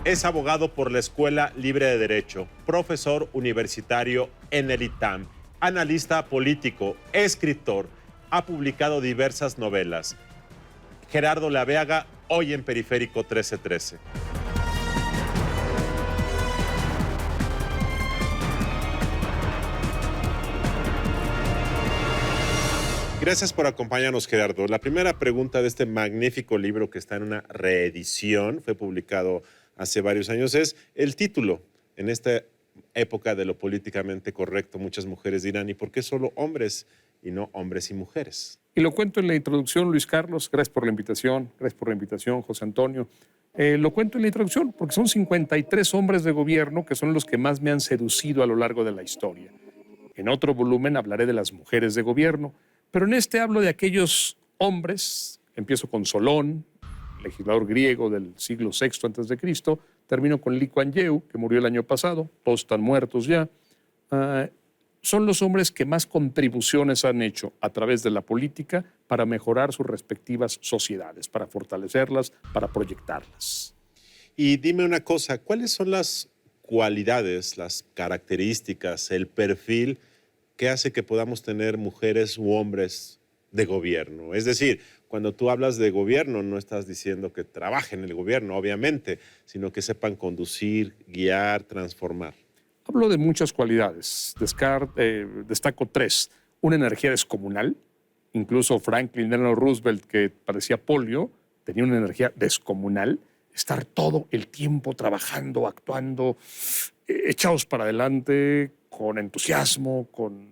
Es abogado por la Escuela Libre de Derecho, profesor universitario en el ITAM, analista político, escritor, ha publicado diversas novelas. Gerardo Laveaga, hoy en Periférico 1313. Gracias por acompañarnos, Gerardo. La primera pregunta de este magnífico libro que está en una reedición, fue publicado hace varios años, es el título. En esta época de lo políticamente correcto, muchas mujeres dirán, ¿y por qué solo hombres y no hombres y mujeres? Y lo cuento en la introducción, Luis Carlos. Gracias por la invitación, José Antonio. Lo cuento en la introducción porque son 53 hombres de gobierno que son los que más me han seducido a lo largo de la historia. En otro volumen hablaré de las mujeres de gobierno, pero en este hablo de aquellos hombres. Empiezo con Solón, legislador griego del siglo VI a.C., termino con Lee Kuan Yew, que murió el año pasado, todos están muertos ya. Son los hombres que más contribuciones han hecho a través de la política para mejorar sus respectivas sociedades, para fortalecerlas, para proyectarlas. Y dime una cosa, ¿cuáles son las cualidades, las características, el perfil que hace que podamos tener mujeres u hombres de gobierno? Es decir, cuando tú hablas de gobierno, no estás diciendo que trabajen en el gobierno, obviamente, sino que sepan conducir, guiar, transformar. Hablo de muchas cualidades. Destaco tres. Una energía descomunal. Incluso Franklin Delano Roosevelt, que parecía polio, tenía una energía descomunal. Estar todo el tiempo trabajando, actuando, echados para adelante, con entusiasmo, con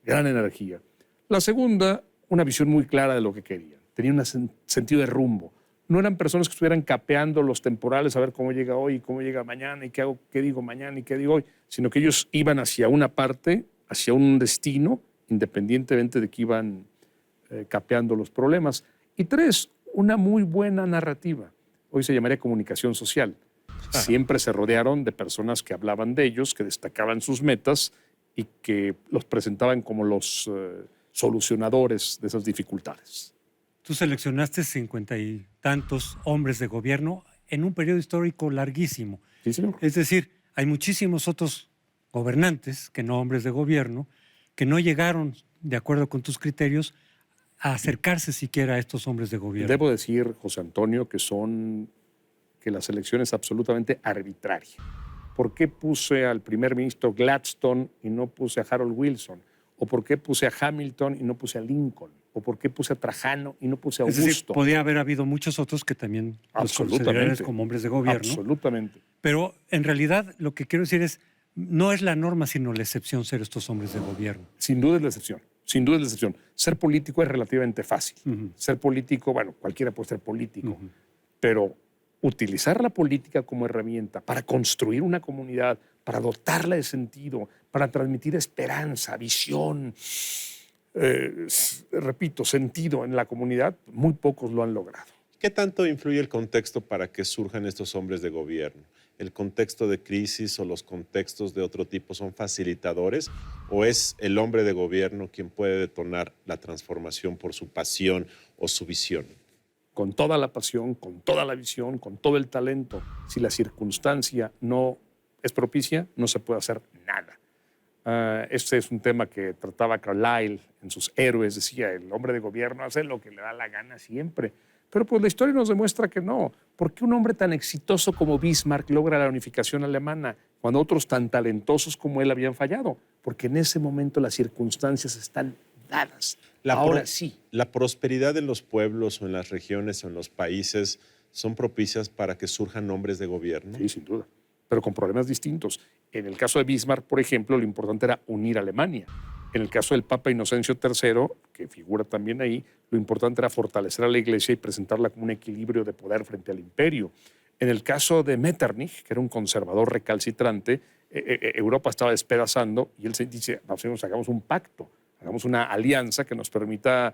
gran energía. La segunda, una visión muy clara de lo que querían. Tenían un sentido de rumbo. No eran personas que estuvieran capeando los temporales a ver cómo llega hoy, cómo llega mañana, y qué hago, qué digo mañana y qué digo hoy, sino que ellos iban hacia una parte, hacia un destino, independientemente de que iban capeando los problemas. Y tres, una muy buena narrativa. Hoy se llamaría comunicación social. Siempre se rodearon de personas que hablaban de ellos, que destacaban sus metas y que los presentaban como los solucionadores de esas dificultades. Tú seleccionaste 50 y tantos hombres de gobierno en un periodo histórico larguísimo. Sí, señor. Es decir, hay muchísimos otros gobernantes, que no hombres de gobierno, que no llegaron, de acuerdo con tus criterios, a acercarse siquiera a estos hombres de gobierno. Debo decir, José Antonio, que la selección es absolutamente arbitraria. ¿Por qué puse al primer ministro Gladstone y no puse a Harold Wilson? ¿O por qué puse a Hamilton y no puse a Lincoln? ¿O por qué puse a Trajano y no puse a Augusto? Es decir, podría haber habido muchos otros que también los considerarías como hombres de gobierno. Absolutamente. Pero en realidad lo que quiero decir es, no es la norma, sino la excepción ser estos hombres de gobierno. Sin duda es la excepción. Sin duda es la excepción. Ser político es relativamente fácil. Ser político, bueno, cualquiera puede ser político. Pero utilizar la política como herramienta para construir una comunidad, para dotarla de sentido, para transmitir esperanza, visión, repito, sentido en la comunidad, muy pocos lo han logrado. ¿Qué tanto influye el contexto para que surjan estos hombres de gobierno? ¿El contexto de crisis o los contextos de otro tipo son facilitadores? ¿O es el hombre de gobierno quien puede detonar la transformación por su pasión o su visión? Con toda la pasión, con toda la visión, con todo el talento. Si la circunstancia no es propicia, no se puede hacer nada. Este es un tema que trataba Carlyle en sus Héroes. Decía, el hombre de gobierno hace lo que le da la gana siempre. Pero pues la historia nos demuestra que no. ¿Por qué un hombre tan exitoso como Bismarck logra la unificación alemana cuando otros tan talentosos como él habían fallado? Porque en ese momento las circunstancias están dadas. Ahora sí. ¿La prosperidad en los pueblos o en las regiones o en los países son propicias para que surjan hombres de gobierno? Sí, sin duda, pero con problemas distintos. En el caso de Bismarck, por ejemplo, lo importante era unir a Alemania. En el caso del Papa Inocencio III, que figura también ahí, lo importante era fortalecer a la Iglesia y presentarla como un equilibrio de poder frente al imperio. En el caso de Metternich, que era un conservador recalcitrante, Europa estaba despedazando y él se dice, vamos, hagamos un pacto, hagamos una alianza que nos permita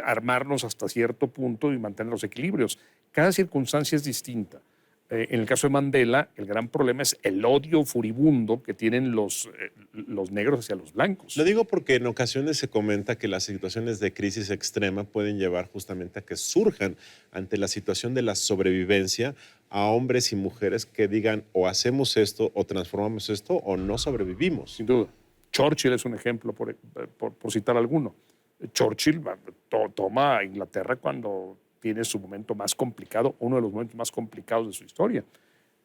armarnos hasta cierto punto y mantener los equilibrios. Cada circunstancia es distinta. En el caso de Mandela, el gran problema es el odio furibundo que tienen los negros hacia los blancos. Lo digo porque en ocasiones se comenta que las situaciones de crisis extrema pueden llevar justamente a que surjan ante la situación de la sobrevivencia a hombres y mujeres que digan o hacemos esto o transformamos esto o no sobrevivimos. Sin duda. Churchill es un ejemplo, por citar alguno. Churchill toma a Inglaterra cuando tiene su momento más complicado, uno de los momentos más complicados de su historia.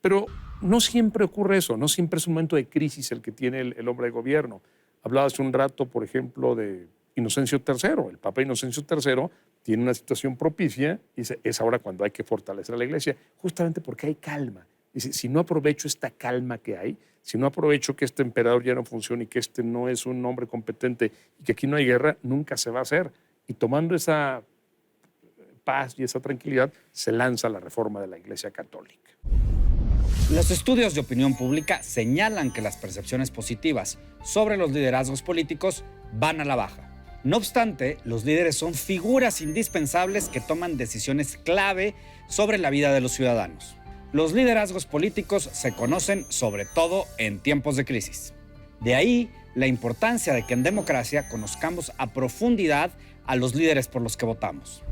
Pero no siempre ocurre eso, no siempre es un momento de crisis el que tiene el hombre de gobierno. Hablaba hace un rato, por ejemplo, de Inocencio III. El Papa Inocencio III tiene una situación propicia y dice, es ahora cuando hay que fortalecer a la iglesia, justamente porque hay calma. Dice, si no aprovecho esta calma que hay, si no aprovecho que este emperador ya no funciona y que este no es un hombre competente y que aquí no hay guerra, nunca se va a hacer. Y tomando esa paz y esa tranquilidad, se lanza la reforma de la Iglesia Católica. Los estudios de opinión pública señalan que las percepciones positivas sobre los liderazgos políticos van a la baja. No obstante, los líderes son figuras indispensables que toman decisiones clave sobre la vida de los ciudadanos. Los liderazgos políticos se conocen sobre todo en tiempos de crisis. De ahí la importancia de que en democracia conozcamos a profundidad a los líderes por los que votamos.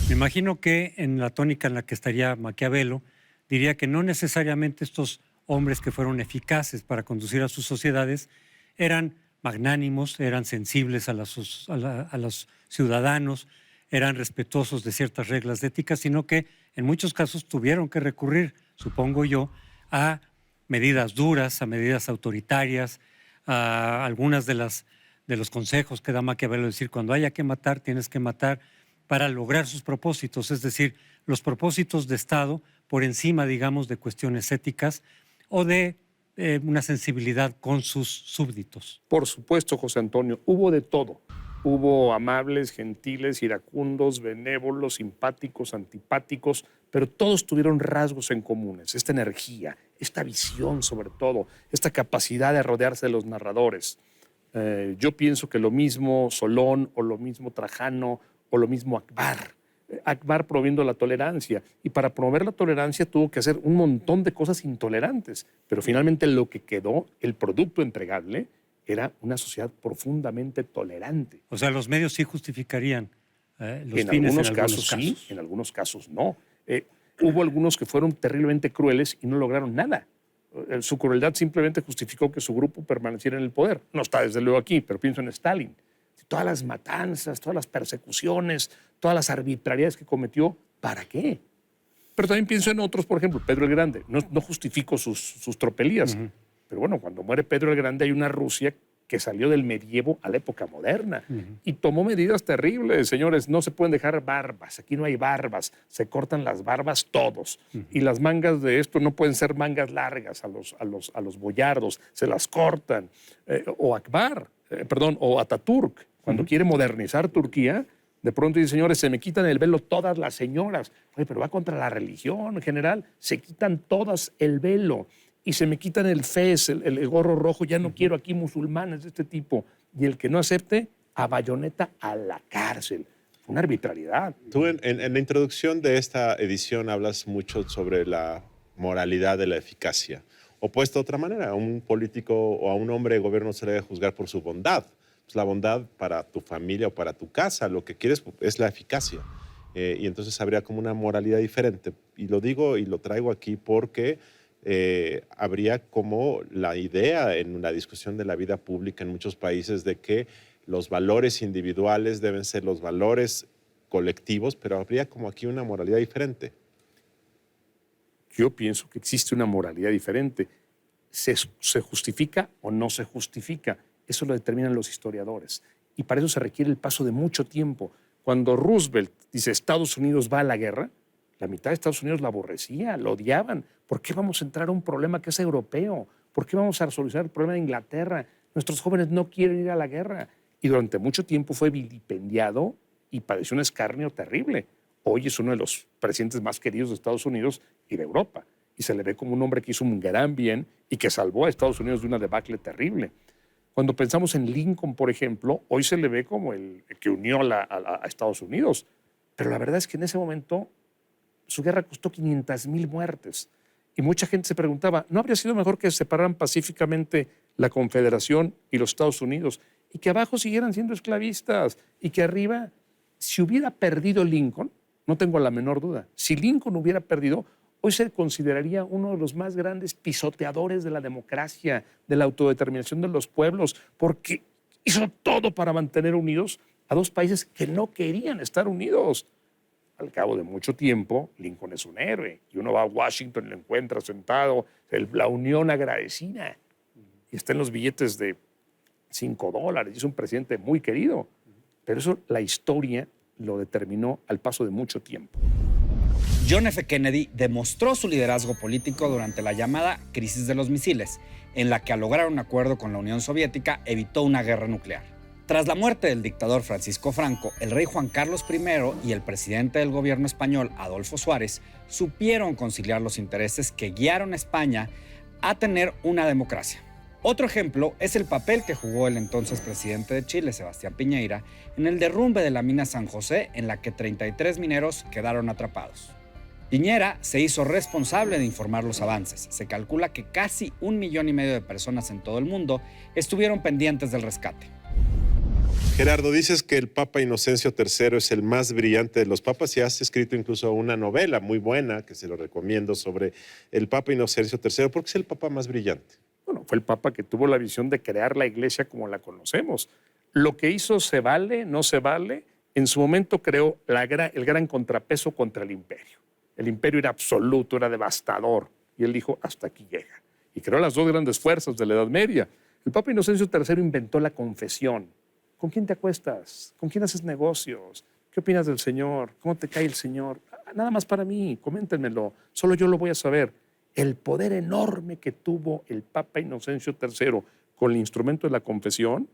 Me imagino que en la tónica en la que estaría Maquiavelo, diría que no necesariamente estos hombres que fueron eficaces para conducir a sus sociedades eran magnánimos, eran sensibles a los ciudadanos, eran respetuosos de ciertas reglas de ética, sino que en muchos casos tuvieron que recurrir, supongo yo, a medidas duras, a medidas autoritarias, a algunas de los consejos que da Maquiavelo, decir, cuando haya que matar, tienes que matar para lograr sus propósitos, es decir, los propósitos de Estado por encima, digamos, de cuestiones éticas o de una sensibilidad con sus súbditos. Por supuesto, José Antonio, hubo de todo. Hubo amables, gentiles, iracundos, benévolos, simpáticos, antipáticos, pero todos tuvieron rasgos en comunes. Esta energía, esta visión sobre todo, esta capacidad de rodearse de los narradores. Yo pienso que lo mismo Solón o lo mismo Trajano o lo mismo Akbar. Akbar promoviendo la tolerancia, y para promover la tolerancia tuvo que hacer un montón de cosas intolerantes, pero finalmente lo que quedó, el producto entregable, era una sociedad profundamente tolerante. O sea, los medios sí justificarían los en fines algunos en casos algunos casos. Sí, en algunos casos no. Hubo algunos que fueron terriblemente crueles y no lograron nada. Su crueldad simplemente justificó que su grupo permaneciera en el poder. No está desde luego aquí, pero pienso en Stalin. Todas las matanzas, todas las persecuciones, todas las arbitrariedades que cometió, ¿para qué? Pero también pienso en otros, por ejemplo, Pedro el Grande. No justifico sus tropelías, pero bueno, cuando muere Pedro el Grande hay una Rusia que salió del medievo a la época moderna y tomó medidas terribles. Señores, no se pueden dejar barbas, aquí no hay barbas, se cortan las barbas todos. Y las mangas de esto no pueden ser mangas largas a los boyardos, se las cortan. O Akbar, o Ataturk, cuando quiere modernizar Turquía, de pronto dice, señores, se me quitan el velo todas las señoras. Oye, pero va contra la religión en general, se quitan todas el velo. Y se me quitan el fez, el gorro rojo, ya no quiero aquí musulmanes de este tipo. Y el que no acepte, a bayoneta a la cárcel. Una arbitrariedad. Tú en la introducción de esta edición hablas mucho sobre la moralidad de la eficacia. O puesto de otra manera, a un político o a un hombre de gobierno se le debe juzgar por su bondad. Pues la bondad para tu familia o para tu casa, lo que quieres es la eficacia. Y entonces habría como una moralidad diferente. Y lo digo y lo traigo aquí porque habría como la idea en la discusión de la vida pública en muchos países de que los valores individuales deben ser los valores colectivos, pero habría como aquí una moralidad diferente. Yo pienso que existe una moralidad diferente. ¿Se justifica o no se justifica? Eso lo determinan los historiadores. Y para eso se requiere el paso de mucho tiempo. Cuando Roosevelt dice Estados Unidos va a la guerra, la mitad de Estados Unidos la aborrecía, lo odiaban. ¿Por qué vamos a entrar a un problema que es europeo? ¿Por qué vamos a solucionar el problema de Inglaterra? Nuestros jóvenes no quieren ir a la guerra. Y durante mucho tiempo fue vilipendiado y padeció un escarnio terrible. Hoy es uno de los presidentes más queridos de Estados Unidos y de Europa. Y se le ve como un hombre que hizo un gran bien y que salvó a Estados Unidos de una debacle terrible. Cuando pensamos en Lincoln, por ejemplo, hoy se le ve como el que unió a Estados Unidos. Pero la verdad es que en ese momento su guerra costó 500,000 muertes. Y mucha gente se preguntaba, ¿no habría sido mejor que se separaran pacíficamente la Confederación y los Estados Unidos y que abajo siguieran siendo esclavistas y que arriba, si hubiera perdido Lincoln, no tengo la menor duda, si Lincoln hubiera perdido, hoy se consideraría uno de los más grandes pisoteadores de la democracia, de la autodeterminación de los pueblos, porque hizo todo para mantener unidos a dos países que no querían estar unidos. Al cabo de mucho tiempo, Lincoln es un héroe y uno va a Washington y lo encuentra sentado, la unión agradecida, y está en los billetes de $5, y es un presidente muy querido. Pero eso la historia lo determinó al paso de mucho tiempo. John F. Kennedy demostró su liderazgo político durante la llamada Crisis de los Misiles, en la que al lograr un acuerdo con la Unión Soviética evitó una guerra nuclear. Tras la muerte del dictador Francisco Franco, el rey Juan Carlos I y el presidente del gobierno español, Adolfo Suárez, supieron conciliar los intereses que guiaron a España a tener una democracia. Otro ejemplo es el papel que jugó el entonces presidente de Chile, Sebastián Piñera, en el derrumbe de la mina San José, en la que 33 mineros quedaron atrapados. Piñera se hizo responsable de informar los avances. Se calcula que casi 1,5 millones de personas en todo el mundo estuvieron pendientes del rescate. Gerardo, dices que el Papa Inocencio III es el más brillante de los papas y has escrito incluso una novela muy buena, que se lo recomiendo, sobre el Papa Inocencio III. ¿Por qué es el Papa más brillante? Bueno, fue el Papa que tuvo la visión de crear la Iglesia como la conocemos. Lo que hizo se vale, no se vale. En su momento creó el gran contrapeso contra el imperio. El imperio era absoluto, era devastador. Y él dijo, hasta aquí llega. Y creó las dos grandes fuerzas de la Edad Media. El Papa Inocencio III inventó la confesión. ¿Con quién te acuestas? ¿Con quién haces negocios? ¿Qué opinas del Señor? ¿Cómo te cae el Señor? Nada más para mí, coméntenmelo. Solo yo lo voy a saber. El poder enorme que tuvo el Papa Inocencio III con el instrumento de la confesión,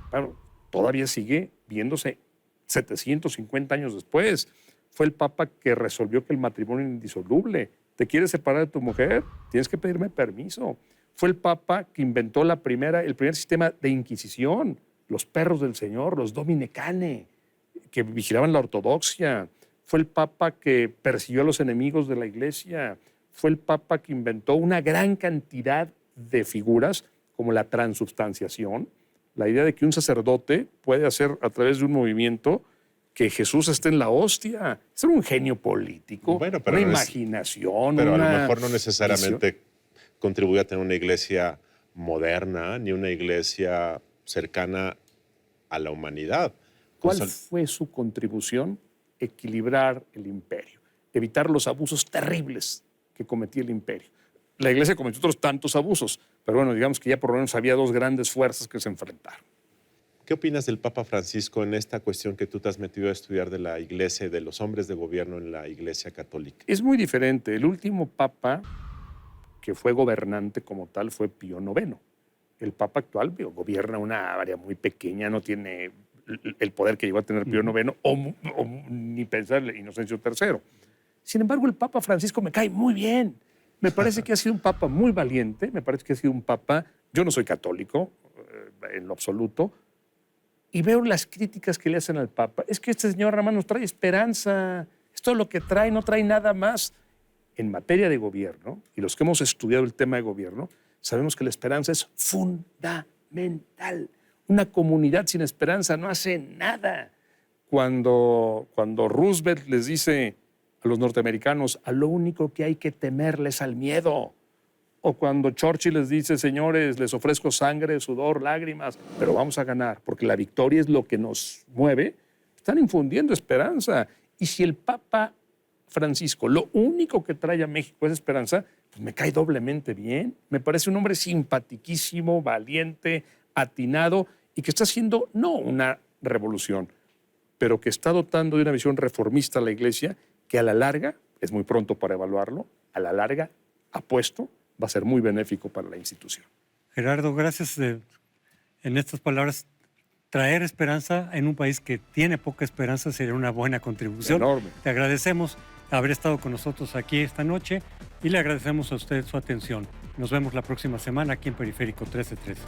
bueno, todavía sigue viéndose 750 años después. Fue el Papa que resolvió que el matrimonio era indisoluble. ¿Te quieres separar de tu mujer? Tienes que pedirme permiso. Fue el Papa que inventó el primer sistema de inquisición, los perros del Señor, los Domine Cane, que vigilaban la ortodoxia. Fue el Papa que persiguió a los enemigos de la Iglesia. Fue el Papa que inventó una gran cantidad de figuras, como la transubstanciación, la idea de que un sacerdote puede hacer a través de un movimiento que Jesús esté en la hostia. Es un genio político, bueno, pero una imaginación. Pero una a lo mejor no necesariamente visión. contribuye a tener una iglesia moderna ni una iglesia cercana a la humanidad. ¿Cuál fue su contribución? Equilibrar el imperio, evitar los abusos terribles que cometía el imperio. La Iglesia cometió otros tantos abusos, pero bueno, digamos que ya por lo menos había dos grandes fuerzas que se enfrentaron. ¿Qué opinas del Papa Francisco en esta cuestión que tú te has metido a estudiar de la Iglesia y de los hombres de gobierno en la Iglesia católica? Es muy diferente. El último Papa que fue gobernante como tal fue Pío IX. El Papa actual gobierna una área muy pequeña, no tiene el poder que llegó a tener Pío IX o ni pensar en Inocencio III. Sin embargo, el Papa Francisco me cae muy bien. Me parece que ha sido un Papa muy valiente, me parece que ha sido un Papa... Yo no soy católico en lo absoluto, y veo las críticas que le hacen al Papa. Es que este señor Ramón nos trae esperanza, es todo lo que trae, no trae nada más. En materia de gobierno, y los que hemos estudiado el tema de gobierno, sabemos que la esperanza es fundamental. Una comunidad sin esperanza no hace nada. Cuando Roosevelt les dice a los norteamericanos, a lo único que hay que temerles al miedo. O cuando Churchill les dice, señores, les ofrezco sangre, sudor, lágrimas, pero vamos a ganar, porque la victoria es lo que nos mueve, están infundiendo esperanza. Y si el Papa Francisco lo único que trae a México es esperanza, pues me cae doblemente bien. Me parece un hombre simpatiquísimo, valiente, atinado, y que está haciendo no una revolución, pero que está dotando de una visión reformista a la Iglesia, que a la larga, es muy pronto para evaluarlo, a la larga, apuesto, va a ser muy benéfico para la institución. Gerardo, gracias en estas palabras. Traer esperanza en un país que tiene poca esperanza sería una buena contribución. Enorme. Te agradecemos haber estado con nosotros aquí esta noche y le agradecemos a usted su atención. Nos vemos la próxima semana aquí en Periférico 1313.